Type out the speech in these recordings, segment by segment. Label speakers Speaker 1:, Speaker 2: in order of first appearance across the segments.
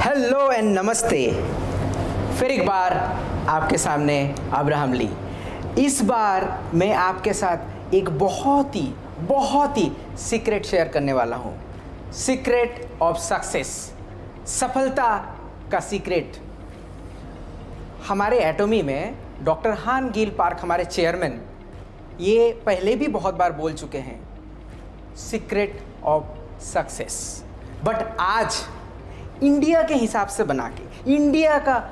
Speaker 1: Hello and नमस्ते। फिर एक बार आपके सामने अब्राहम ली। इस बार मैं आपके साथ एक बहुत ही सीक्रेट शेयर करने वाला हूँ। सीक्रेट ऑफ सक्सेस, सफलता का सीक्रेट। हमारे एटोमी में डॉक्टर हान गील पार्क, हमारे चेयरमैन, ये पहले भी बहुत बार बोल चुके हैं सीक्रेट ऑफ सक्सेस। बट आज इंडिया के हिसाब से बना के, इंडिया का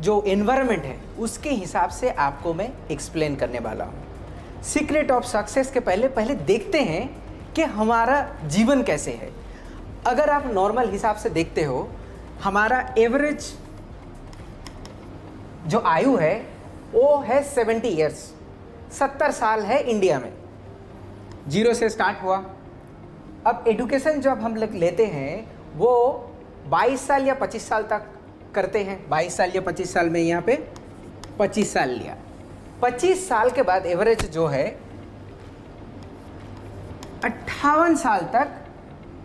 Speaker 1: जो एनवायरनमेंट है उसके हिसाब से आपको मैं एक्सप्लेन करने वाला हूँ। सीक्रेट ऑफ सक्सेस के पहले देखते हैं कि हमारा जीवन कैसे है। अगर आप नॉर्मल हिसाब से देखते हो, हमारा एवरेज जो आयु है वो है 70 ईयर्स, 70 साल है इंडिया में। 0 से स्टार्ट हुआ। अब एजुकेशन जब हम लोग लेते हैं वो 22 साल या 25 साल तक करते हैं। 22 साल या 25 साल में यहाँ पे 25 साल लिया। 25 साल के बाद एवरेज जो है 58 साल तक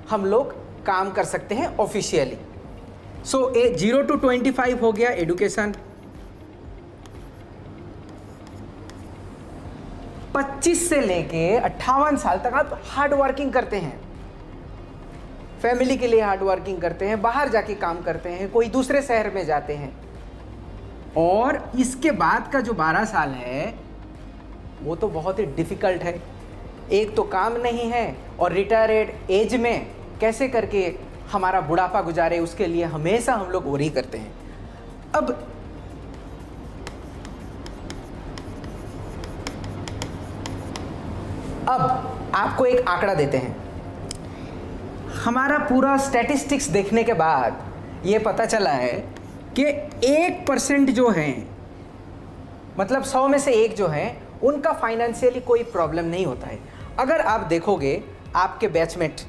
Speaker 1: हम लोग काम कर सकते हैं ऑफिशियली। सो 0 to 25 हो गया एजुकेशन। 25 से लेके 58 साल तक आप हार्ड वर्किंग करते हैं, फैमिली के लिए हार्ड वर्किंग करते हैं, बाहर जाके काम करते हैं, कोई दूसरे शहर में जाते हैं। और इसके बाद का जो 12 साल है वो तो बहुत ही डिफ़िकल्ट है। एक तो काम नहीं है और रिटायर्ड एज में कैसे करके हमारा बुढ़ापा गुजारे, उसके लिए हमेशा हम लोग वरी करते हैं। अब आपको एक आंकड़ा देते हैं। हमारा पूरा स्टैटिस्टिक्स देखने के बाद ये पता चला है कि 1% जो हैं, मतलब 100 में से एक जो हैं, उनका फाइनेंशियली कोई प्रॉब्लम नहीं होता है। अगर आप देखोगे आपके बैचमेट,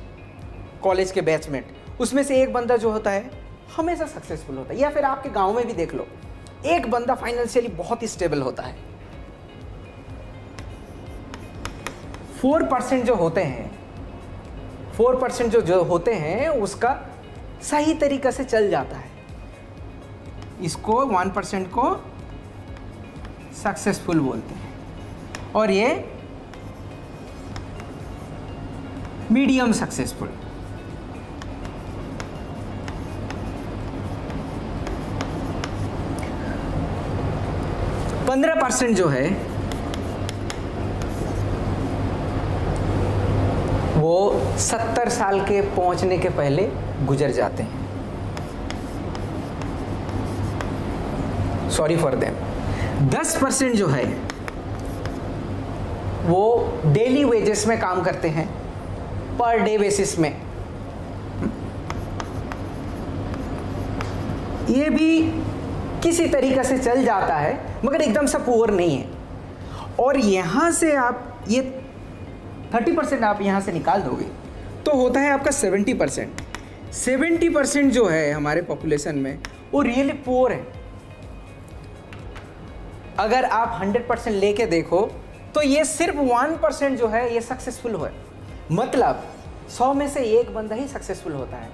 Speaker 1: कॉलेज के बैचमेट, उसमें से एक बंदा जो होता है हमेशा सक्सेसफुल होता है। या फिर आपके गांव में भी देख लो, एक बंदा फाइनेंशियली बहुत ही स्टेबल होता है। 4% जो होते हैं, 4% जो होते हैं उसका सही तरीक़े से चल जाता है। इसको 1% को सक्सेसफुल बोलते हैं और ये मीडियम सक्सेसफुल। पंद्रह % जो है वो 70 साल के पहुंचने के पहले गुजर जाते हैं। Sorry for them. 10% जो है वो डेली वेजेस में काम करते हैं, पर डे बेसिस में। ये भी किसी तरीक़े से चल जाता है मगर एकदम से पुअर नहीं है। और यहाँ से आप ये 30% आप यहाँ से निकाल दोगे तो होता है आपका 70%। 70% जो है हमारे पॉपुलेशन में वो रियली पुअर है। अगर आप 100% लेके देखो तो ये सिर्फ 1% जो है ये सक्सेसफुल हुआ है। मतलब 100 में से एक बंदा ही सक्सेसफुल होता है।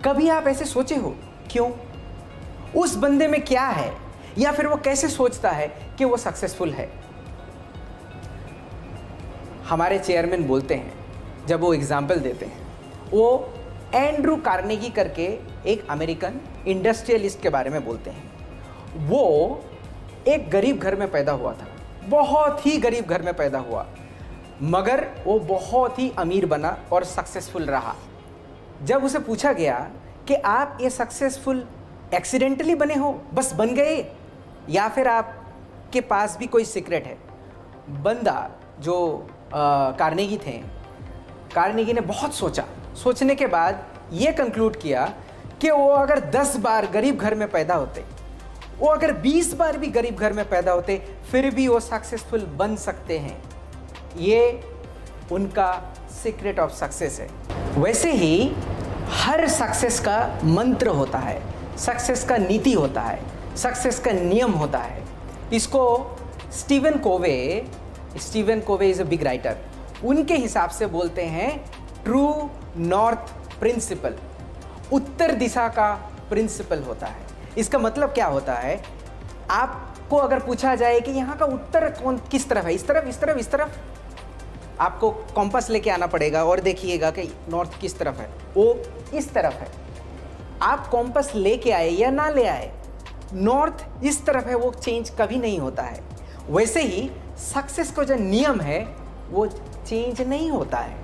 Speaker 1: कभी आप ऐसे सोचे हो क्यों? उस बंदे में क्या है, या फिर वो कैसे सोचता है कि वो सक्सेसफुल है? हमारे चेयरमैन बोलते हैं, जब वो एग्जाम्पल देते हैं, वो एंड्रू कार्नेगी करके एक अमेरिकन इंडस्ट्रियलिस्ट के बारे में बोलते हैं। वो एक गरीब घर में पैदा हुआ था, बहुत ही गरीब घर में पैदा हुआ, मगर वो बहुत ही अमीर बना और सक्सेसफुल रहा। जब उसे पूछा गया कि आप ये सक्सेसफुल एक्सीडेंटली बने हो, बस बन गए, या फिर आपके पास भी कोई सीक्रेट है? बंदा जो कार्नेगी थे, कार्नेगी ने बहुत सोचा। सोचने के बाद ये कंक्लूड किया कि वो अगर 10 बार गरीब घर में पैदा होते, वो अगर 20 बार भी गरीब घर में पैदा होते, फिर भी वो सक्सेसफुल बन सकते हैं। ये उनका सीक्रेट ऑफ सक्सेस है। वैसे ही हर सक्सेस का मंत्र होता है, सक्सेस का नीति होता है, सक्सेस का नियम होता है। इसको Steven Covey Steven Covey is a big writer, उनके हिसाब से बोलते हैं ट्रू नॉर्थ प्रिंसिपल, उत्तर दिशा का प्रिंसिपल होता है। इसका मतलब क्या होता है, आपको अगर पूछा जाए कि यहाँ का उत्तर किस तरफ है, इस तरफ, इस तरफ, इस तरफ, आपको कॉम्पास लेके आना पड़ेगा और देखिएगा कि नॉर्थ किस तरफ है, वो इस तरफ है। आप कॉम्पास लेके आए या ना ले आए, नॉर्थ इस तरफ है, वो चेंज कभी नहीं होता है। वैसे ही सक्सेस का जो नियम है वो चेंज नहीं होता है।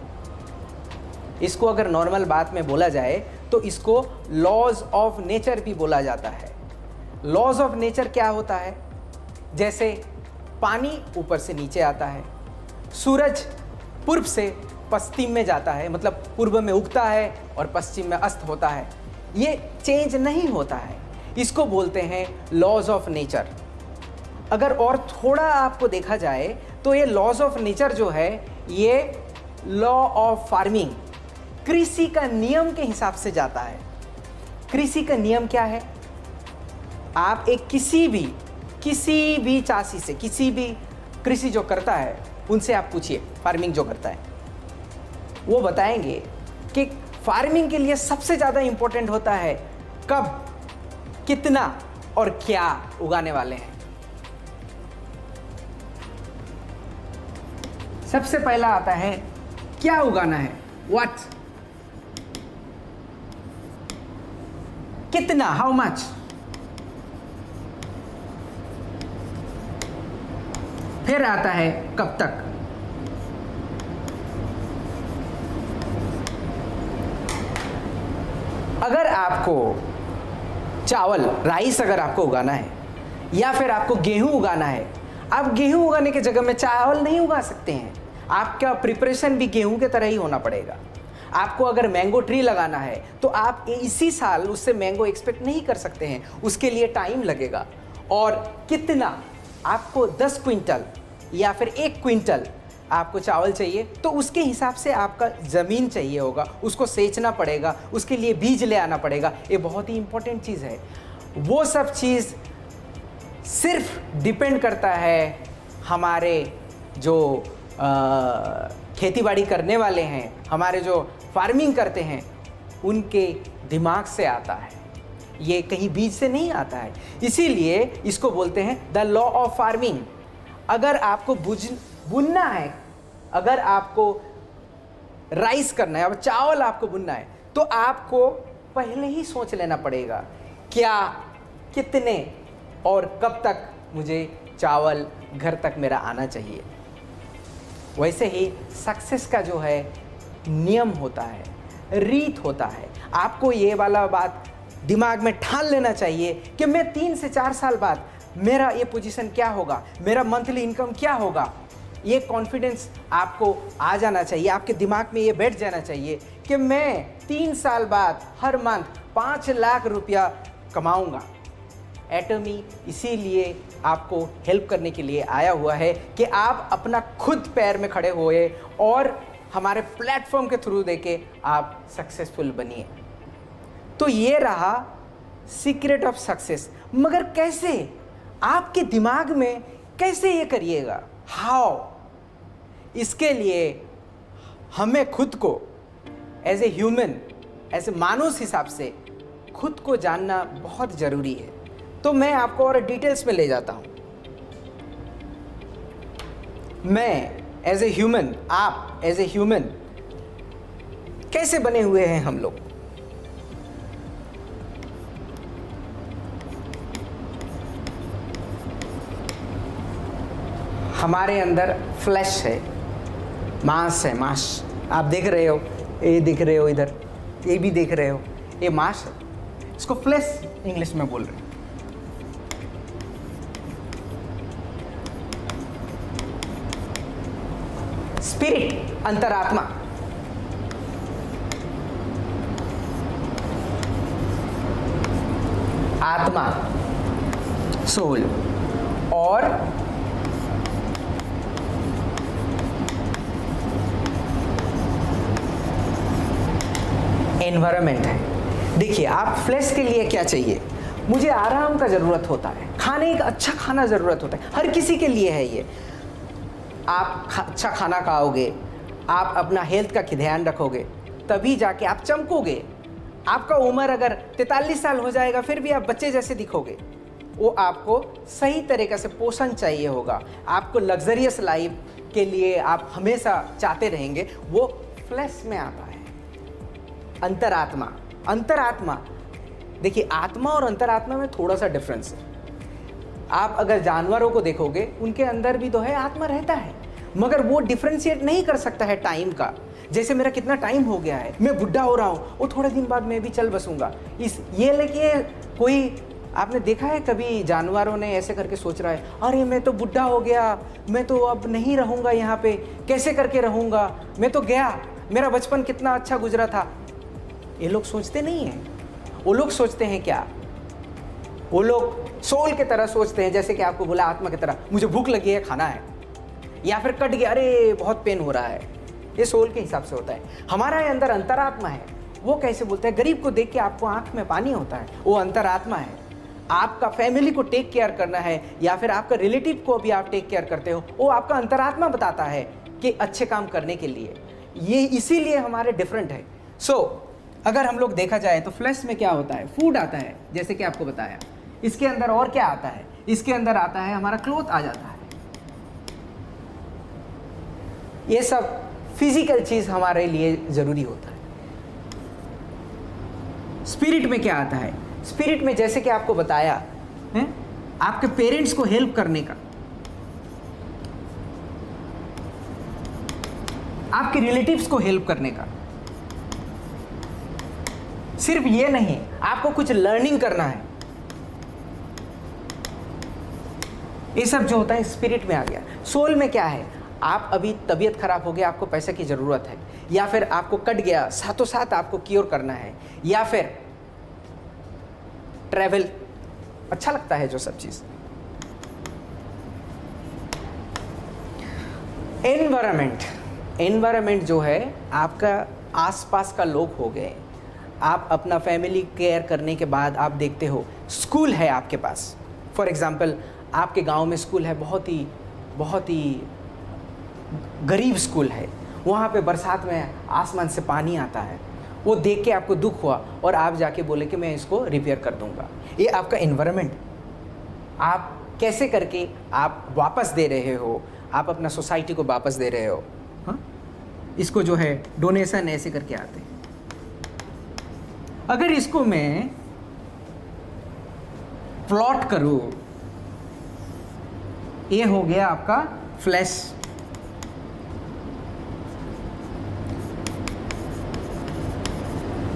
Speaker 1: इसको अगर नॉर्मल बात में बोला जाए तो इसको लॉज ऑफ नेचर भी बोला जाता है। लॉज ऑफ नेचर क्या होता है, जैसे पानी ऊपर से नीचे आता है, सूरज पूर्व से पश्चिम में जाता है, मतलब पूर्व में उगता है और पश्चिम में अस्त होता है, ये चेंज नहीं होता है। इसको बोलते हैं लॉज ऑफ नेचर। अगर और थोड़ा आपको देखा जाए तो ये लॉज ऑफ नेचर जो है ये लॉ ऑफ फार्मिंग, कृषि का नियम के हिसाब से जाता है। कृषि का नियम क्या है, आप एक किसी भी चाषी से, किसी भी कृषि जो करता है उनसे आप पूछिए, फार्मिंग जो करता है, वो बताएंगे कि फार्मिंग के लिए सबसे ज़्यादा इंपॉर्टेंट होता है कब, कितना और क्या उगाने वाले हैं। सबसे पहला आता है क्या उगाना है, व्हाट, कितना, हाउ मच, फिर आता है कब तक, अगर आपको चावल, राइस अगर आपको उगाना है या फिर आपको गेहूं उगाना है, आप गेहूं उगाने के जगह में चावल नहीं उगा सकते हैं। आपका प्रिपरेशन भी गेहूं के तरह ही होना पड़ेगा। आपको अगर मैंगो ट्री लगाना है तो आप इसी साल उससे मैंगो एक्सपेक्ट नहीं कर सकते हैं, उसके लिए टाइम लगेगा। और कितना, आपको 10 क्विंटल या फिर 1 क्विंटल आपको चावल चाहिए तो उसके हिसाब से आपका ज़मीन चाहिए होगा, उसको सेंचना पड़ेगा, उसके लिए बीज ले आना पड़ेगा। ये बहुत ही इंपॉर्टेंट चीज़ है। वो सब चीज़ सिर्फ डिपेंड करता है हमारे जो खेतीबाड़ी करने वाले हैं, हमारे जो फार्मिंग करते हैं, उनके दिमाग से आता है, ये कहीं बीज से नहीं आता है। इसीलिए इसको बोलते हैं द लॉ ऑफ फार्मिंग। अगर आपको बुनना है, अगर आपको राइस करना है, अब चावल आपको बुनना है, तो आपको पहले ही सोच लेना पड़ेगा क्या, कितने और कब तक मुझे चावल घर तक मेरा आना चाहिए। वैसे ही सक्सेस का जो है नियम होता है, रीत होता है। आपको ये वाला बात दिमाग में ठान लेना चाहिए कि मैं 3 से 4 साल बाद मेरा ये पोजीशन क्या होगा, मेरा मंथली इनकम क्या होगा। ये कॉन्फिडेंस आपको आ जाना चाहिए, आपके दिमाग में ये बैठ जाना चाहिए कि मैं 3 साल बाद हर मंथ 5 लाख रुपया कमाऊंगा। एटमी इसीलिए आपको हेल्प करने के लिए आया हुआ है कि आप अपना खुद पैर में खड़े होए और हमारे प्लेटफॉर्म के थ्रू देके आप सक्सेसफुल बनिए। तो ये रहा सीक्रेट ऑफ सक्सेस। मगर कैसे, आपके दिमाग में कैसे ये करिएगा, हाउ, इसके लिए हमें खुद को as a human, as a मानुष हिसाब से खुद को जानना बहुत ज़रूरी है। तो मैं आपको और डिटेल्स में ले जाता हूँ। मैं एज ए ह्यूमन, आप एज ए ह्यूमन कैसे बने हुए हैं हम लोग। हमारे अंदर फ्लैश है, मांस है, मांस आप देख रहे हो, ये देख रहे हो, इधर ये भी देख रहे हो, ये मांस है, इसको फ्लैश इंग्लिश में बोल रहे हैं। स्पिरिट, अंतरात्मा, आत्मा, सोल, और एनवायरनमेंट है। देखिए, आप फ्लैश के लिए क्या चाहिए, मुझे आराम का ज़रूरत होता है, खाने का अच्छा खाना ज़रूरत होता है, हर किसी के लिए है ये। आप अच्छा खाना खाओगे, आप अपना हेल्थ का ध्यान रखोगे, तभी जाके आप चमकोगे। आपका उम्र अगर 43 साल हो जाएगा फिर भी आप बच्चे जैसे दिखोगे। वो आपको सही तरीके से पोषण चाहिए होगा, आपको लग्जरियस लाइफ के लिए आप हमेशा चाहते रहेंगे, वो फ्लैश में आता है। अंतरात्मा, अंतरात्मा देखिए, आत्मा और अंतरात्मा में थोड़ा सा डिफरेंस है। आप अगर जानवरों को देखोगे उनके अंदर भी तो है, आत्मा रहता है, मगर वो डिफ्रेंशिएट नहीं कर सकता है टाइम का। जैसे मेरा कितना टाइम हो गया है, मैं बुढ़ा हो रहा हूँ, वो थोड़े दिन बाद मैं भी चल बसूंगा। ये लेके कोई आपने देखा है कभी जानवरों ने ऐसे करके सोच रहा है, अरे मैं तो बुढ़ा हो गया, मैं तो अब नहीं रहूँगा यहाँ पे, कैसे करके रहूँगा, मैं तो गया, मेरा बचपन कितना अच्छा गुजरा था। ये लोग सोचते नहीं हैं। वो लोग सोचते हैं क्या, वो लोग सोल की तरह सोचते हैं, जैसे कि आपको बोला आत्मा की तरह, मुझे भूख लगी है, खाना है, या फिर कट गया, अरे बहुत पेन हो रहा है। ये सोल के हिसाब से होता है। हमारा ये अंदर अंतरात्मा है, वो कैसे बोलता है, गरीब को देख के आपको आंख में पानी होता है, वो अंतरात्मा है। आपका फैमिली को टेक केयर करना है या फिर आपका रिलेटिव को भी आप टेक केयर करते हो, वो आपका अंतरात्मा बताता है कि अच्छे काम करने के लिए। ये इसीलिए हमारे डिफरेंट है। अगर हम लोग देखा जाए तो फ्लैश में क्या होता है, फूड आता है, जैसे कि आपको बताया। इसके अंदर और क्या आता है, इसके अंदर आता है हमारा क्लोथ आ जाता है। ये सब फिजिकल चीज हमारे लिए जरूरी होता है। स्पिरिट में क्या आता है, स्पिरिट में जैसे कि आपको बताया है, आपके पेरेंट्स को हेल्प करने का, आपके रिलेटिव्स को हेल्प करने का। सिर्फ ये नहीं, आपको कुछ लर्निंग करना है। ये सब जो होता है स्पिरिट में आ गया। सोल में क्या है, आप अभी तबीयत खराब हो गया, आपको पैसे की ज़रूरत है, या फिर आपको कट गया, साथों साथ आपको क्योर करना है, या फिर ट्रैवल अच्छा लगता है, जो सब चीज़। एनवायरनमेंट जो है, आपका आसपास का लोग हो गए। आप अपना फैमिली केयर करने के बाद आप देखते हो, स्कूल है आपके पास, फॉर एग्ज़ाम्पल आपके गांव में स्कूल है, बहुत ही गरीब स्कूल है, वहाँ पे बरसात में आसमान से पानी आता है, वो देख के आपको दुख हुआ और आप जाके बोले कि मैं इसको रिपेयर कर दूँगा। ये आपका एनवायरनमेंट, आप कैसे करके आप वापस दे रहे हो, आप अपना सोसाइटी को वापस दे रहे हो। हाँ, इसको जो है डोनेशन ऐसे करके आते हैं। अगर इसको मैं प्लॉट करूं, ये हो गया आपका फ्लैश।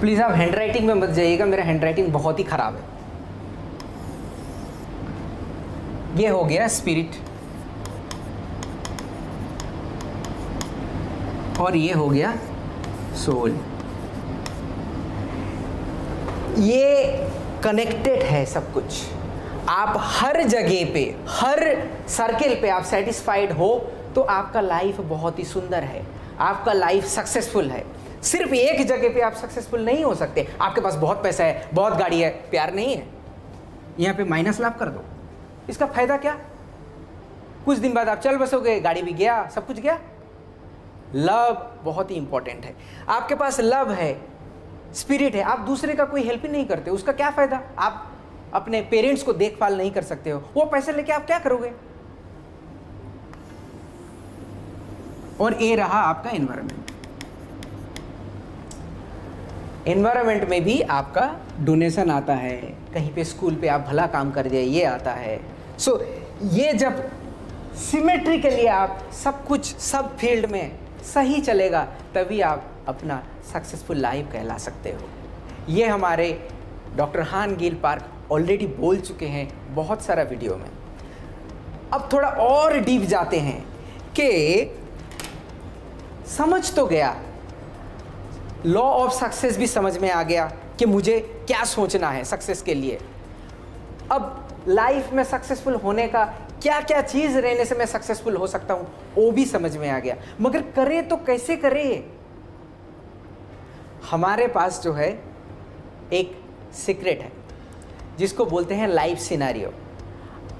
Speaker 1: प्लीज आप हैंडराइटिंग में मत जाइएगा, मेरा हैंडराइटिंग बहुत ही खराब है। ये हो गया स्पिरिट और ये हो गया सोल। ये कनेक्टेड है सब कुछ। आप हर जगह पे, हर सर्किल पे आप सेटिस्फाइड हो तो आपका लाइफ बहुत ही सुंदर है, आपका लाइफ सक्सेसफुल है। सिर्फ एक जगह पे आप सक्सेसफुल नहीं हो सकते। आपके पास बहुत पैसा है, बहुत गाड़ी है, प्यार नहीं है, यहाँ पे माइनस लाभ कर दो, इसका फायदा क्या? कुछ दिन बाद आप चल बसोगे, गाड़ी भी गया, सब कुछ गया। लव बहुत ही इंपॉर्टेंट है। आपके पास लव है, स्पिरिट है, आप दूसरे का कोई हेल्प ही नहीं करते, उसका क्या फायदा? आप अपने पेरेंट्स को देखभाल नहीं कर सकते हो, वो पैसे लेके आप क्या करोगे? और ये रहा आपका एनवायरनमेंट। एनवायरनमेंट में भी आपका डोनेशन आता है, कहीं पे स्कूल पे आप भला काम कर दिए, ये आता है। सो ये जब सिमेट्री के लिए आप सब कुछ, सब फील्ड में सही चलेगा, तभी आप अपना सक्सेसफुल लाइफ कहला सकते हो। ये हमारे डॉक्टर हान गिल पार्क ऑलरेडी बोल चुके हैं बहुत सारा वीडियो में। अब थोड़ा और डीप जाते हैं कि समझ तो गया, लॉ ऑफ सक्सेस भी समझ में आ गया कि मुझे क्या सोचना है सक्सेस के लिए। अब लाइफ में सक्सेसफुल होने का क्या क्या चीज़ रहने से मैं सक्सेसफुल हो सकता हूँ, वो भी समझ में आ गया। मगर करे तो कैसे करे? हमारे पास जो है एक सीक्रेट है जिसको बोलते हैं लाइफ सिनारियो।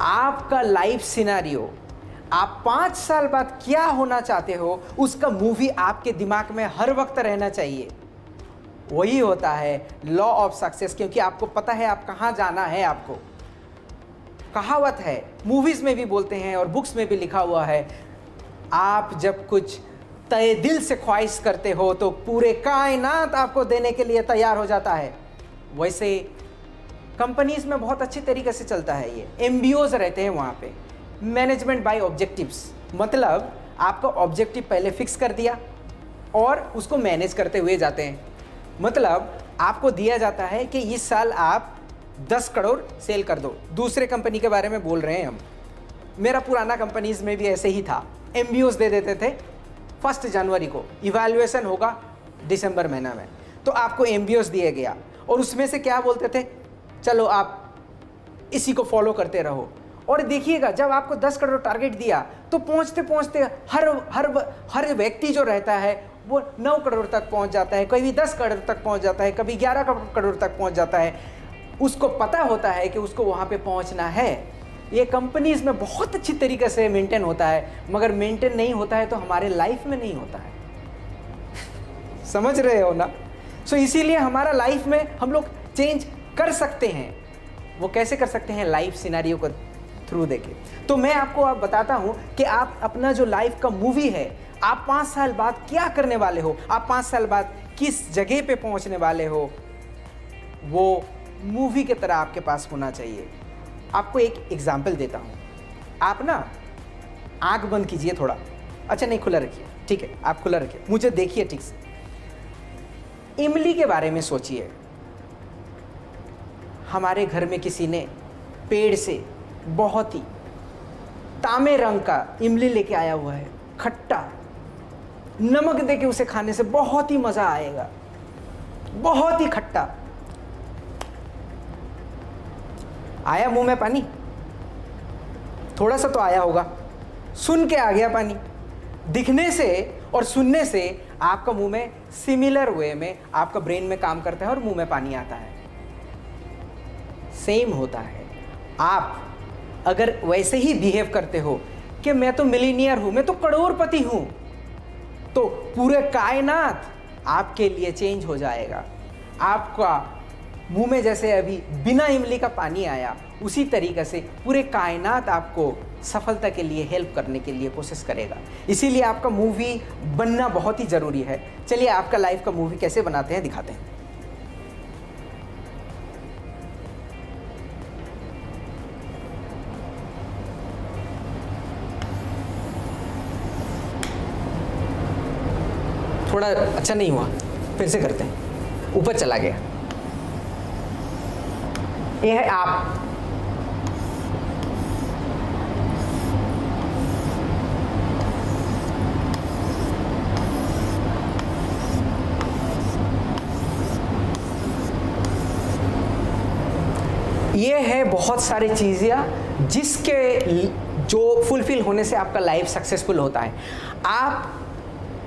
Speaker 1: आपका लाइफ सिनारियो आप 5 साल बाद क्या होना चाहते हो उसका मूवी आपके दिमाग में हर वक्त रहना चाहिए। वही होता है लॉ ऑफ सक्सेस, क्योंकि आपको पता है आप कहाँ जाना है। आपको कहावत है, मूवीज में भी बोलते हैं और बुक्स में भी लिखा हुआ है, आप जब कुछ तय दिल से ख्वाहिश करते हो तो पूरे कायनात आपको देने के लिए तैयार हो जाता है। वैसे कंपनीज में बहुत अच्छी तरीके से चलता है ये, एमबीओज रहते हैं वहाँ पे, मैनेजमेंट बाय ऑब्जेक्टिव्स। मतलब आपका ऑब्जेक्टिव पहले फिक्स कर दिया और उसको मैनेज करते हुए जाते हैं। मतलब आपको दिया जाता है कि इस साल आप 10 करोड़ सेल कर दो। दूसरे कंपनी के बारे में बोल रहे हैं हम, मेरा पुराना कंपनीज में भी ऐसे ही था। एमबीओज दे देते थे 1 जनवरी को, इवैल्यूएशन होगा दिसंबर महीना में, तो आपको एमबीओज दिया गया और उसमें से क्या बोलते थे, चलो आप इसी को फॉलो करते रहो। और देखिएगा जब आपको 10 करोड़ टारगेट दिया तो पहुंचते पहुंचते हर व्यक्ति जो रहता है वो 9 करोड़ तक पहुंच जाता है, कभी 10 करोड़ तक पहुंच जाता है, कभी 11 करोड़ तक पहुंच जाता है। उसको पता होता है कि उसको वहां पे पहुंचना है। ये कंपनीज में बहुत अच्छी तरीके से मेंटेन होता है, मगर मेंटेन नहीं होता है तो हमारे लाइफ में नहीं होता है। समझ रहे हो ना? सो इसीलिए हमारा लाइफ में हम लोग चेंज कर सकते हैं। वो कैसे कर सकते हैं? लाइफ सिनेरियो को थ्रू देके। तो मैं आपको अब बताता हूं कि आप अपना जो लाइफ का मूवी है, आप 5 साल बाद क्या करने वाले हो, आप 5 साल बाद किस जगह पे पहुंचने वाले हो, वो मूवी की तरह आपके पास होना चाहिए। आपको एक एग्जाम्पल देता हूं। आप ना आंख बंद कीजिए थोड़ा, अच्छा नहीं खुला रखिए, ठीक है आप खुला रखिए, मुझे देखिए ठीक से। इमली के बारे में सोचिए। हमारे घर में किसी ने पेड़ से बहुत ही तांबे रंग का इमली लेके आया हुआ है, खट्टा, नमक देके उसे खाने से बहुत ही मजा आएगा, बहुत ही खट्टा। आया मुंह में पानी? थोड़ा सा तो आया होगा, सुन के आ गया पानी। दिखने से और सुनने से आपका मुंह में सिमिलर वे में आपका ब्रेन में काम करता है और मुंह में पानी आता है। सेम होता है। आप अगर वैसे ही बिहेव करते हो कि मैं तो मिलीनियर हूं, मैं तो करोड़पति हूं, तो पूरे कायनात आपके लिए चेंज हो जाएगा। आपका मुंह में जैसे अभी बिना इमली का पानी आया, उसी तरीके से पूरे कायनात आपको सफलता के लिए हेल्प करने के लिए कोशिश करेगा। इसीलिए आपका मूवी बनना बहुत ही ज़रूरी है। चलिए आपका लाइफ का मूवी कैसे बनाते हैं दिखाते हैं। थोड़ा अच्छा नहीं हुआ, फिर से करते हैं। ऊपर चला गया। ये है आप। ये है बहुत सारी चीज़ें जिसके जो फुलफिल होने से आपका लाइफ सक्सेसफुल होता है। आप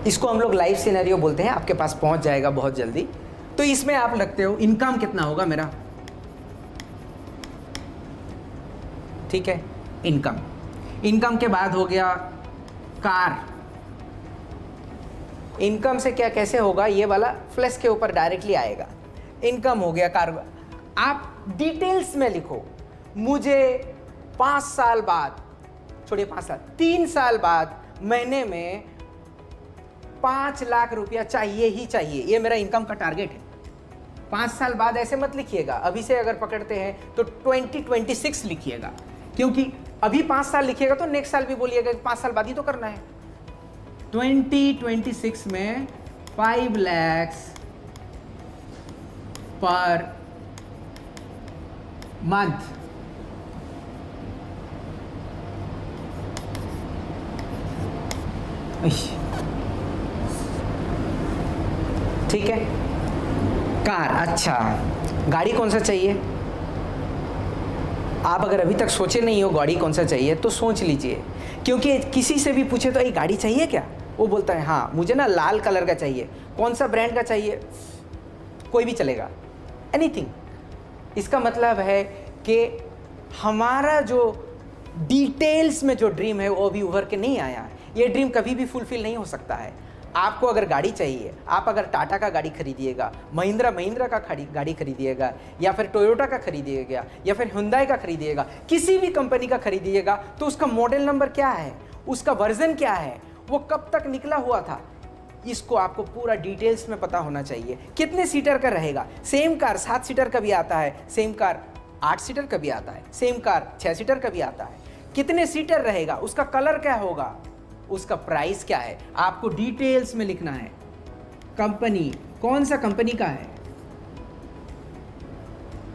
Speaker 1: इसको हम लोग लाइफ सिनेरियो बोलते हैं, आपके पास पहुंच जाएगा बहुत जल्दी। तो इसमें आप लगते हो इनकम कितना होगा मेरा, ठीक है, इनकम के बाद हो गया कार। इनकम से क्या कैसे होगा, ये वाला फ्लैश के ऊपर डायरेक्टली आएगा। इनकम हो गया, कार। आप डिटेल्स में लिखो, मुझे 5 साल बाद, छोड़िए 5 साल, 3 साल बाद महीने में 5 लाख रुपया चाहिए ही चाहिए। ये मेरा इनकम का टारगेट है। 5 साल बाद ऐसे मत लिखिएगा, अभी से अगर पकड़ते हैं तो 2026 लिखिएगा, क्योंकि अभी 5 साल लिखिएगा तो नेक्स्ट साल भी बोलिएगा कि 5 साल बाद ही तो करना है। 2026 में 5 लाख पर मंथ। ठीक है, कार। अच्छा, गाड़ी कौन सा चाहिए? आप अगर अभी तक सोचे नहीं हो गाड़ी कौन सा चाहिए तो सोच लीजिए, क्योंकि किसी से भी पूछे तो ये गाड़ी चाहिए क्या, वो बोलता है हाँ मुझे ना लाल कलर का चाहिए। कौन सा ब्रांड का चाहिए? कोई भी चलेगा, एनीथिंग। इसका मतलब है कि हमारा जो डिटेल्स में जो ड्रीम है वो अभी उभर के नहीं आया है। ये ड्रीम कभी भी फुलफिल नहीं हो सकता है। आपको अगर गाड़ी चाहिए, आप अगर टाटा का गाड़ी खरीदिएगा, महिंद्रा का गाड़ी खरीदिएगा, या फिर टोयोटा का खरीदिएगा, या फिर हुंडई का खरीदिएगा, किसी भी कंपनी का खरीदिएगा, तो उसका मॉडल नंबर क्या है, उसका वर्जन क्या है, वो कब तक निकला हुआ था, इसको आपको पूरा डिटेल्स में पता होना चाहिए। कितने सीटर का रहेगा, सेम कार 7 सीटर का भी आता है, सेम कार 8 सीटर का भी आता है, सेम कार 6 सीटर का भी आता है। कितने सीटर रहेगा, उसका कलर क्या होगा, उसका प्राइस क्या है, आपको डिटेल्स में लिखना है। कंपनी कौन सा कंपनी का है,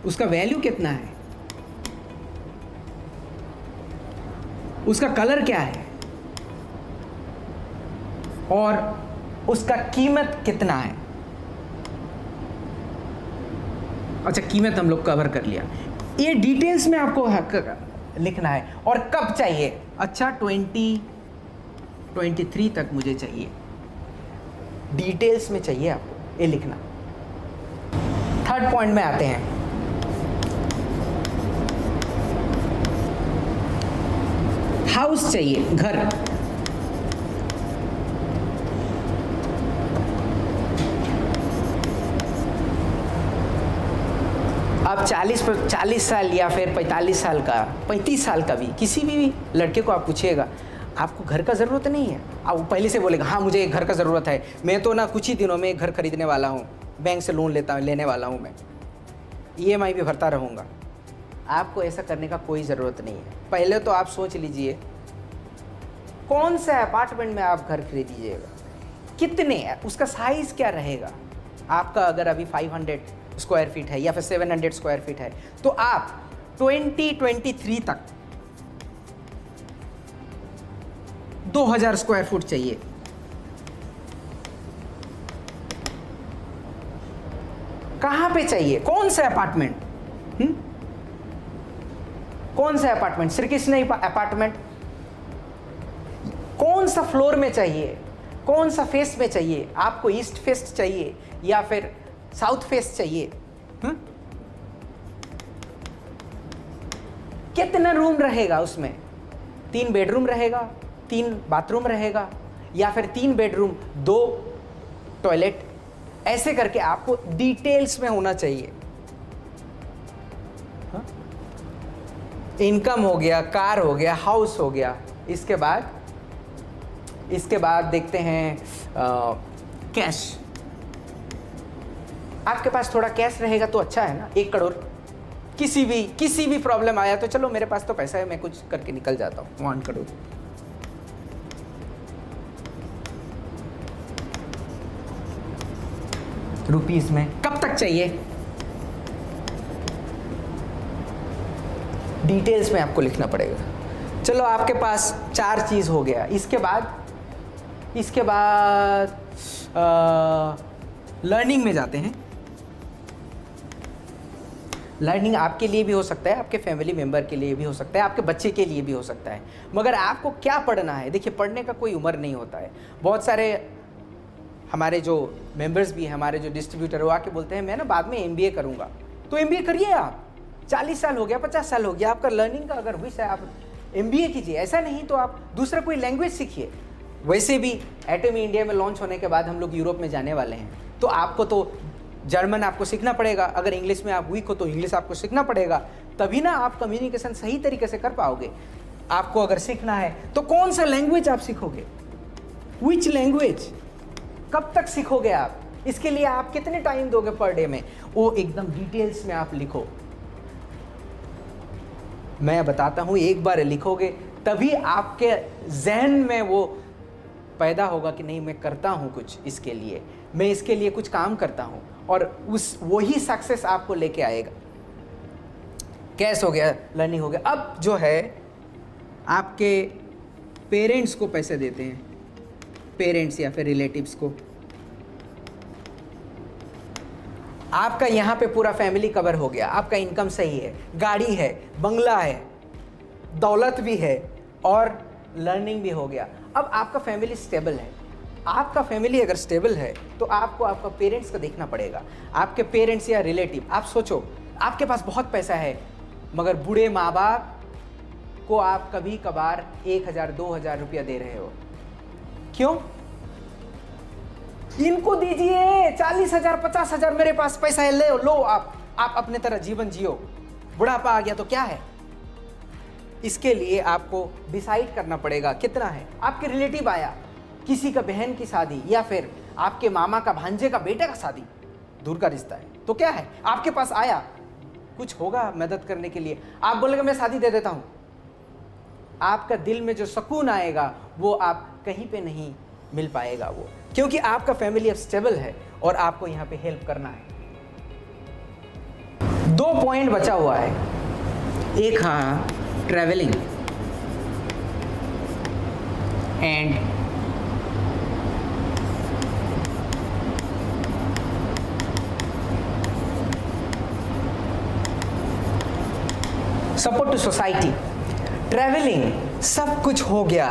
Speaker 1: उसका वैल्यू कितना है, उसका कलर क्या है, और उसका कीमत कितना है। अच्छा, कीमत हम लोग कवर कर लिया। ये डिटेल्स में आपको लिखना है। और कब चाहिए, अच्छा 2023 तक मुझे चाहिए, डिटेल्स में चाहिए आपको ये लिखना। थर्ड पॉइंट में आते हैं। हाउस चाहिए, घर। अब 40 साल या फिर 45 साल का, 35 साल का भी किसी भी लड़के को आप पूछिएगा, आपको घर का ज़रूरत नहीं है, अब वो पहले से बोलेगा हाँ मुझे एक घर का ज़रूरत है, मैं तो ना कुछ ही दिनों में एक घर खरीदने वाला हूँ, बैंक से लोन लेने वाला हूँ, मैं EMI भी भरता रहूँगा। आपको ऐसा करने का कोई ज़रूरत नहीं है। पहले तो आप सोच लीजिए कौन सा अपार्टमेंट में आप घर खरीदीजिएगा, कितने, उसका साइज़ क्या रहेगा। आपका अगर अभी 500 स्क्वायर फीट है या फिर 700 स्क्वायर फीट है, तो आप 2023 तक 2000 स्क्वायर फुट चाहिए। कहां पे चाहिए, कौन सा अपार्टमेंट, कौन सा अपार्टमेंट, श्री कृष्ण अपार्टमेंट, कौन सा फ्लोर में चाहिए, कौन सा फेस में चाहिए, आपको ईस्ट फेस चाहिए या फिर साउथ फेस चाहिए, कितना रूम रहेगा उसमें, 3 बेडरूम रहेगा, 3 बाथरूम रहेगा, या फिर 3 बेडरूम 2 टॉयलेट, ऐसे करके आपको डिटेल्स में होना चाहिए। इनकम हो गया, कार हो गया, हाउस हो गया। इसके बाद देखते हैं कैश। आपके पास थोड़ा कैश रहेगा तो अच्छा है ना। 1 करोड़, किसी भी प्रॉब्लम आया तो चलो मेरे पास तो पैसा है, मैं कुछ करके निकल जाता हूँ। 1 करोड़ रुपीस में। कब तक चाहिए, डिटेल्स में आपको लिखना पड़ेगा। चलो आपके पास 4 चीज़ हो गया। इसके बाद लर्निंग में जाते हैं। लर्निंग आपके लिए भी हो सकता है, आपके फैमिली मेम्बर के लिए भी हो सकता है, आपके बच्चे के लिए भी हो सकता है, मगर आपको क्या पढ़ना है। देखिए, पढ़ने का कोई उम्र नहीं होता है। बहुत सारे हमारे जो मेंबर्स भी हैं, हमारे जो डिस्ट्रीब्यूटर, वो आके बोलते हैं मैं ना बाद में MBA करूँगा। तो MBA करिए आप, 40 साल हो गया, 50 साल हो गया, आपका लर्निंग का अगर विश है आप MBA कीजिए। ऐसा नहीं तो आप दूसरा कोई लैंग्वेज सीखिए। वैसे भी एटमी इंडिया में लॉन्च होने के बाद हम लोग यूरोप में जाने वाले हैं, तो आपको तो जर्मन आपको सीखना पड़ेगा। अगर इंग्लिश में आप वीक हो तो इंग्लिश आपको सीखना पड़ेगा, तभी ना आप कम्युनिकेशन सही तरीके से कर पाओगे। आपको अगर सीखना है तो कौन सा लैंग्वेज आप सीखोगे, विच लैंग्वेज, कब तक सीखोगे आप, इसके लिए आप कितने टाइम दोगे पर डे में, वो एकदम डिटेल्स में आप लिखो। मैं बताता हूँ, एक बार लिखोगे तभी आपके जहन में वो पैदा होगा कि नहीं, मैं करता हूँ कुछ इसके लिए, मैं इसके लिए कुछ काम करता हूँ, और वही सक्सेस आपको लेके आएगा। कैश हो गया, लर्निंग हो गया। अब जो है आपके पेरेंट्स को पैसे देते हैं, पेरेंट्स या फिर रिलेटिव्स को। आपका यहाँ पे पूरा फैमिली कवर हो गया, आपका इनकम सही है, गाड़ी है, बंगला है, दौलत भी है और लर्निंग भी हो गया। अब आपका फैमिली स्टेबल है। आपका फैमिली अगर स्टेबल है तो आपको आपका पेरेंट्स का देखना पड़ेगा। आपके पेरेंट्स या रिलेटिव, आप सोचो आपके पास बहुत पैसा है मगर बूढ़े माँ बाप को आप कभी कभार 1,000 2,000 रुपया दे रहे हो। क्यों? इनको दीजिए 40,000 50,000, मेरे पास पैसा है, ले लो आप अपने तरह जीवन जियो। बुढ़ापा आ गया तो क्या है? इसके लिए आपको डिसाइड करना पड़ेगा कितना है। आपके रिलेटिव आया, किसी का बहन की शादी या फिर आपके मामा का भांजे का बेटे का शादी, दूर का रिश्ता है, तो क्या है, आपके पास आया, कुछ होगा मदद करने के लिए, आप बोलेंगे मैं शादी दे देता हूं। आपका दिल में जो सुकून आएगा वो आप कहीं पे नहीं मिल पाएगा वो, क्योंकि आपका फैमिली अब स्टेबल है और आपको यहां पे हेल्प करना है। 2 पॉइंट बचा हुआ है। एक हाँ travelling and support to society. Travelling सब कुछ हो गया,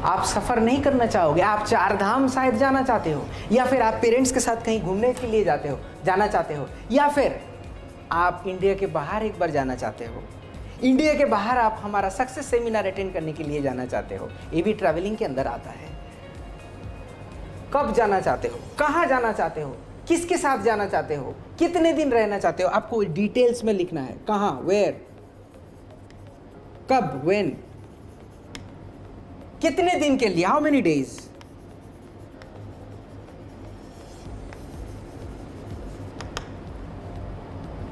Speaker 1: आप सफ़र नहीं करना चाहोगे, आप 4 धाम शायद जाना चाहते हो, या फिर आप पेरेंट्स के साथ कहीं घूमने के लिए जाना चाहते हो, या फिर आप इंडिया के बाहर एक बार जाना चाहते हो। इंडिया के बाहर आप हमारा सक्सेस सेमिनार अटेंड करने के लिए जाना चाहते हो, ये भी ट्रैवलिंग के अंदर आता है। कब जाना चाहते हो, कहाँ जाना चाहते हो, किसके साथ जाना चाहते हो, कितने दिन रहना चाहते हो, आपको डिटेल्स में लिखना है। कहाँ, वेयर, कब, व्हेन, कितने दिन के लिए, हाउ मेनी डेज,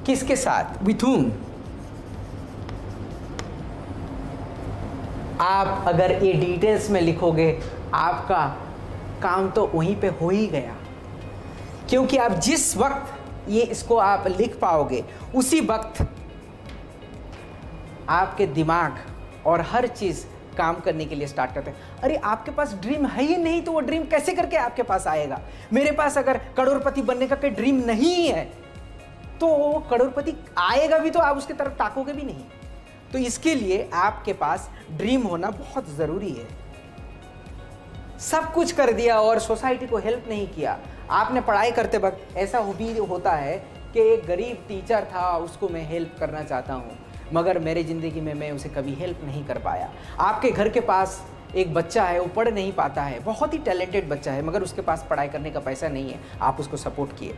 Speaker 1: किसके साथ, विथ whom। आप अगर ये डिटेल्स में लिखोगे, आपका काम तो वहीं पे हो ही गया, क्योंकि आप जिस वक्त ये इसको आप लिख पाओगे उसी वक्त आपके दिमाग और हर चीज़ काम करने के लिए स्टार्ट करते हैं। अरे आपके पास ड्रीम है ही नहीं तो वो ड्रीम कैसे करके आपके पास आएगा। मेरे पास अगर करोड़पति बनने का कोई ड्रीम नहीं है तो वो करोड़पति आएगा भी तो आप उसकी तरफ ताकोगे भी नहीं। तो इसके लिए आपके पास ड्रीम होना बहुत ज़रूरी है। सब कुछ कर दिया और सोसाइटी को हेल्प नहीं किया। आपने पढ़ाई करते वक्त ऐसा भी होता है कि एक गरीब टीचर था, उसको मैं हेल्प करना चाहता हूँ, मगर मेरे ज़िंदगी में मैं उसे कभी हेल्प नहीं कर पाया। आपके घर के पास एक बच्चा है, वो पढ़ नहीं पाता है, बहुत ही टैलेंटेड बच्चा है, मगर उसके पास पढ़ाई करने का पैसा नहीं है, आप उसको सपोर्ट किए।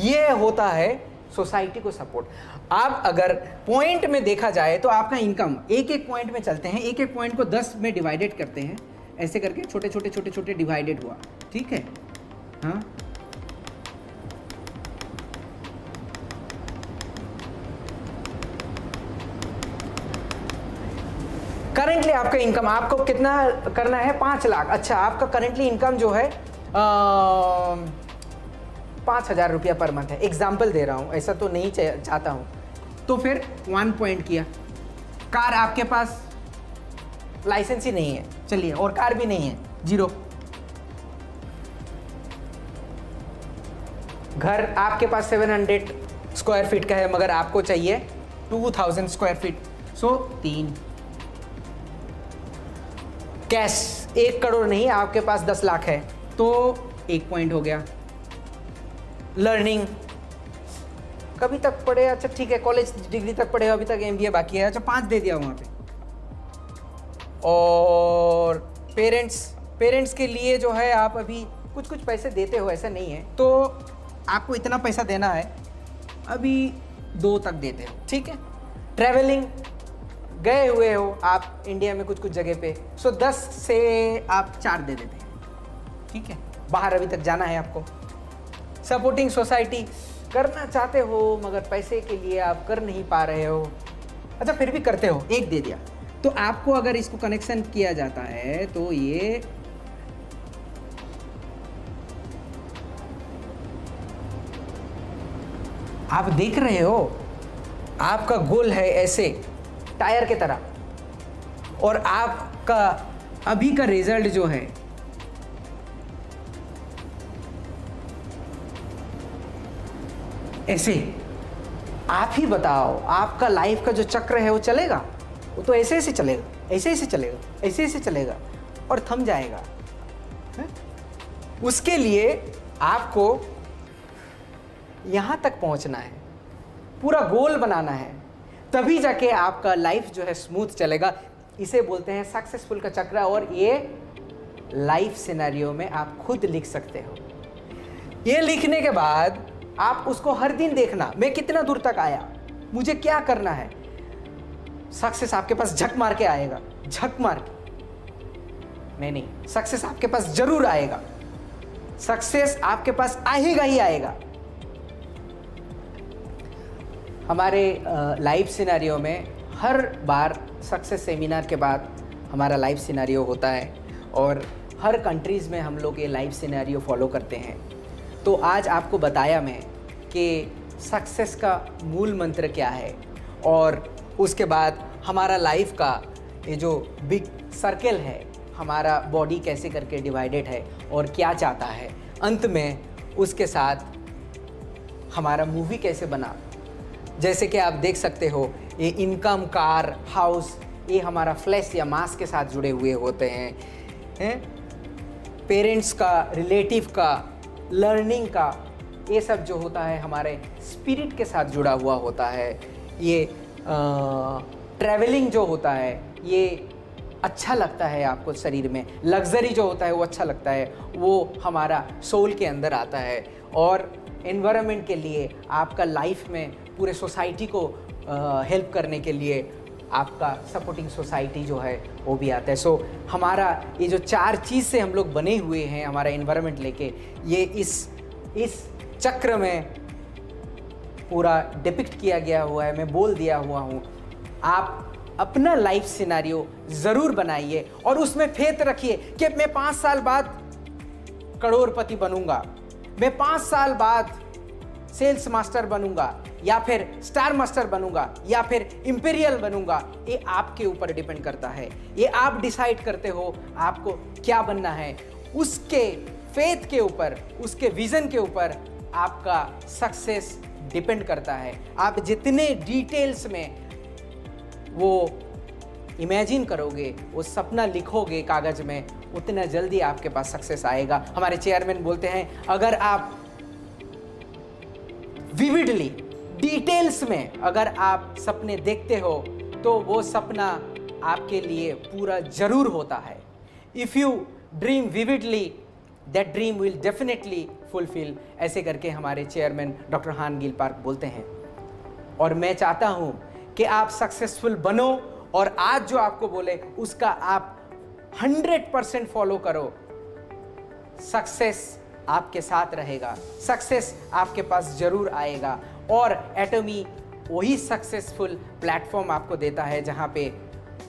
Speaker 1: ये होता है सोसाइटी को सपोर्ट। आप अगर पॉइंट में देखा जाए तो आपका इनकम एक एक पॉइंट में चलते हैं, एक एक पॉइंट को 10 में डिवाइडेड करते हैं, ऐसे करके छोटे छोटे छोटे छोटे डिवाइडेड हुआ, ठीक है। हाँ, करेंटली आपका इनकम आपको कितना करना है, 5 लाख। अच्छा, आपका करेंटली इनकम जो है 5,000 रुपया पर मंथ है। एग्जाम्पल दे रहा हूँ, ऐसा तो नहीं चाहता हूँ। तो फिर 1 पॉइंट किया। कार आपके पास लाइसेंस ही नहीं है, चलिए, और कार भी नहीं है, 0। घर आपके पास 700 स्क्वायर फीट का है, मगर आपको चाहिए 2000 स्क्वायर फीट, सो 3। कैश 1 करोड़ नहीं, आपके पास 10 लाख है, तो 1 पॉइंट हो गया। लर्निंग कभी तक पढ़े, अच्छा ठीक है, कॉलेज डिग्री तक पढ़े, अभी तक MBA बाकी है, अच्छा 5 दे दिया वहाँ पे। और पेरेंट्स के लिए जो है आप अभी कुछ कुछ पैसे देते हो, ऐसा नहीं है, तो आपको इतना पैसा देना है, अभी 2 तक देते हो, ठीक है। ट्रैवलिंग गए हुए हो आप इंडिया में कुछ कुछ जगह पे, सो 10 से आप 4 दे देते हैं, ठीक है। बाहर अभी तक जाना है आपको। सपोर्टिंग सोसाइटी करना चाहते हो मगर पैसे के लिए आप कर नहीं पा रहे हो, अच्छा फिर भी करते हो, 1 दे दिया। तो आपको अगर इसको कनेक्शन किया जाता है तो ये आप देख रहे हो, आपका गोल है ऐसे टायर के तरह, और आपका अभी का रिजल्ट जो है ऐसे। आप ही बताओ, आपका लाइफ का जो चक्र है वो चलेगा, वो तो ऐसे ऐसे चलेगा, ऐसे ऐसे चलेगा, ऐसे ऐसे चलेगा और थम जाएगा है? उसके लिए आपको यहाँ तक पहुँचना है, पूरा गोल बनाना है, तभी जाके आपका लाइफ जो है स्मूथ चलेगा। इसे बोलते हैं सक्सेसफुल का चक्र, और ये लाइफ सिनेरियो में आप खुद लिख सकते हो। ये लिखने के बाद आप उसको हर दिन देखना, मैं कितना दूर तक आया, मुझे क्या करना है। सक्सेस आपके पास झक मार के आएगा, झक मार के नहीं, सक्सेस आपके पास जरूर आएगा, सक्सेस आपके पास आएगा ही आएगा। हमारे लाइफ सिनेरियो में हर बार सक्सेस सेमिनार के बाद हमारा लाइफ सिनेरियो होता है, और हर कंट्रीज़ में हम लोग ये लाइफ सिनेरियो फॉलो करते हैं। तो आज आपको बताया मैं कि सक्सेस का मूल मंत्र क्या है, और उसके बाद हमारा लाइफ का ये जो बिग सर्कल है, हमारा बॉडी कैसे करके डिवाइडेड है और क्या चाहता है, अंत में उसके साथ हमारा मूवी कैसे बना। जैसे कि आप देख सकते हो, ये इनकम, कार, हाउस, ये हमारा फ्लैश या मास के साथ जुड़े हुए होते हैं। पेरेंट्स का, रिलेटिव का, लर्निंग का, ये सब जो होता है हमारे स्पिरिट के साथ जुड़ा हुआ होता है। ये ट्रैवलिंग जो होता है, ये अच्छा लगता है आपको शरीर में, लग्जरी जो होता है वो अच्छा लगता है, वो हमारा सोल के अंदर आता है। और एनवायरनमेंट के लिए, आपका लाइफ में पूरे सोसाइटी को हेल्प करने के लिए आपका सपोर्टिंग सोसाइटी जो है वो भी आता है। सो हमारा ये जो 4 चीज़ से हम लोग बने हुए हैं, हमारा एनवायरनमेंट लेके, ये इस चक्र में पूरा डिपिक्ट किया गया हुआ है, मैं बोल दिया हुआ हूँ। आप अपना लाइफ सिनेरियो ज़रूर बनाइए और उसमें फेथ रखिए कि मैं 5 साल बाद करोड़पति बनूंगा, मैं 5 साल बाद सेल्स मास्टर बनूंगा, या फिर स्टार मास्टर बनूंगा, या फिर इंपीरियल बनूंगा। ये आपके ऊपर डिपेंड करता है, ये आप डिसाइड करते हो आपको क्या बनना है। उसके फेथ के ऊपर, उसके विजन के ऊपर आपका सक्सेस डिपेंड करता है। आप जितने डिटेल्स में वो इमेजिन करोगे, वो सपना लिखोगे कागज में, उतना जल्दी आपके पास सक्सेस आएगा। हमारे चेयरमैन बोलते हैं, अगर आप विविडली, डिटेल्स में अगर आप सपने देखते हो तो वो सपना आपके लिए पूरा जरूर होता है। If you dream vividly, that dream will definitely fulfil. ऐसे करके हमारे चेयरमैन डॉक्टर हान गिल पार्क बोलते हैं। और मैं चाहता हूं कि आप सक्सेसफुल बनो, और आज जो आपको बोले उसका आप 100% फॉलो करो। सक्सेस आपके साथ रहेगा, सक्सेस आपके पास जरूर आएगा। और एटॉमी वही सक्सेसफुल प्लेटफॉर्म आपको देता है जहां पे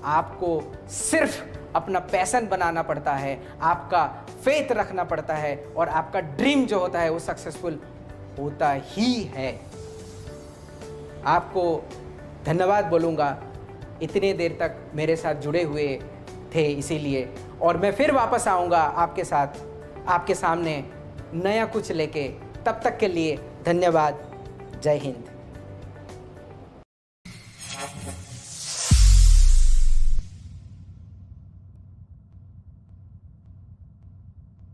Speaker 1: आपको सिर्फ अपना पैशन बनाना पड़ता है, आपका फेथ रखना पड़ता है, और आपका ड्रीम जो होता है वो सक्सेसफुल होता ही है। आपको धन्यवाद बोलूँगा, इतने देर तक मेरे साथ जुड़े हुए थे इसीलिए। और मैं फिर वापस आऊँगा आपके साथ, आपके सामने नया कुछ लेके। तब तक के लिए धन्यवाद। जय हिंद।